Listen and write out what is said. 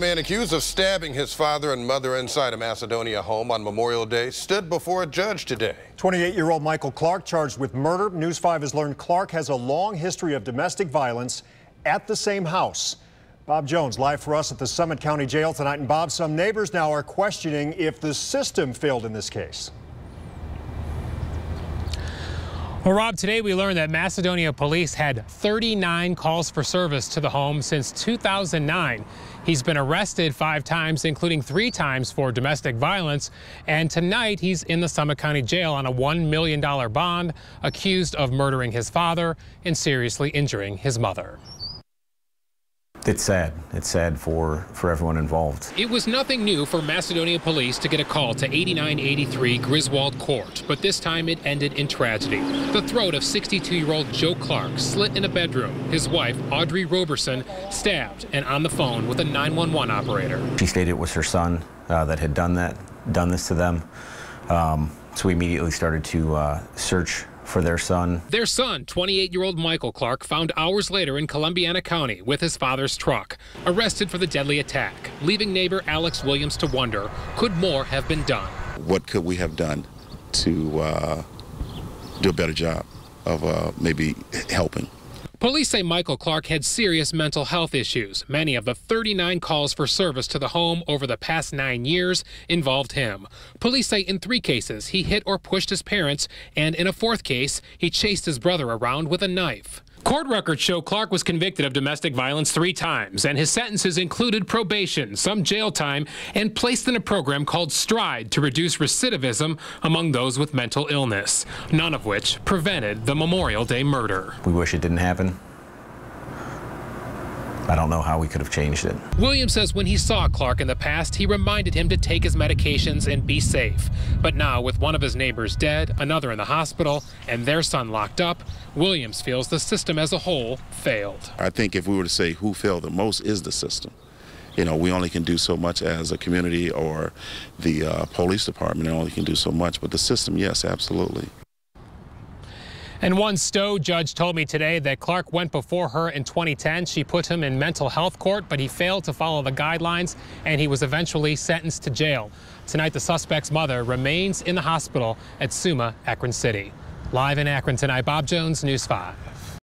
A man accused of stabbing his father and mother inside a Macedonia home on Memorial Day stood before a judge today. 28-year-old Michael Clark charged with murder. News 5 has learned Clark has a long history of domestic violence at the same house. Bob Jones live for us at the Summit County Jail tonight. And Bob, some neighbors now are questioning if the system failed in this case. Well, Rob, today we learned that Macedonia police had 39 calls for service to the home since 2009. He's been arrested 5 times, including 3 times for domestic violence. And tonight he's in the Summit County Jail on a $1 million bond, accused of murdering his father and seriously injuring his mother. It's sad. It's sad for everyone involved. It was nothing new for Macedonia police to get a call to 8983 Griswold Court, but this time it ended in tragedy. The throat of 62-year-old Joe Clark slit in a bedroom. His wife, Audrey Roberson, stabbed and on the phone with a 911 operator. She stated it was her son that had done this to them. So we immediately started to search for their son. Their son, 28-year-old Michael Clark, found hours later in Columbiana County with his father's truck, arrested for the deadly attack, leaving neighbor Alex Williams to wonder, could more have been done? What could we have done to do a better job of maybe helping? Police say Michael Clark had serious mental health issues. Many of the 39 calls for service to the home over the past 9 years involved him. Police say in 3 cases he hit or pushed his parents, and in a 4th case he chased his brother around with a knife. Court records show Clark was convicted of domestic violence 3 times, and his sentences included probation, some jail time, and placed in a program called STRIDE to reduce recidivism among those with mental illness, none of which prevented the Memorial Day murder. We wish it didn't happen. I don't know how we could have changed it. Williams says when he saw Clark in the past, he reminded him to take his medications and be safe. But now, with one of his neighbors dead, another in the hospital, and their son locked up, Williams feels the system as a whole failed. I think if we were to say who failed the most is the system. You know, we only can do so much as a community, or the police department only can do so much, but the system, yes, absolutely. And one Stowe judge told me today that Clark went before her in 2010. She put him in mental health court, but he failed to follow the guidelines, and he was eventually sentenced to jail. Tonight, the suspect's mother remains in the hospital at Summa, Akron City. Live in Akron tonight, Bob Jones, News 5.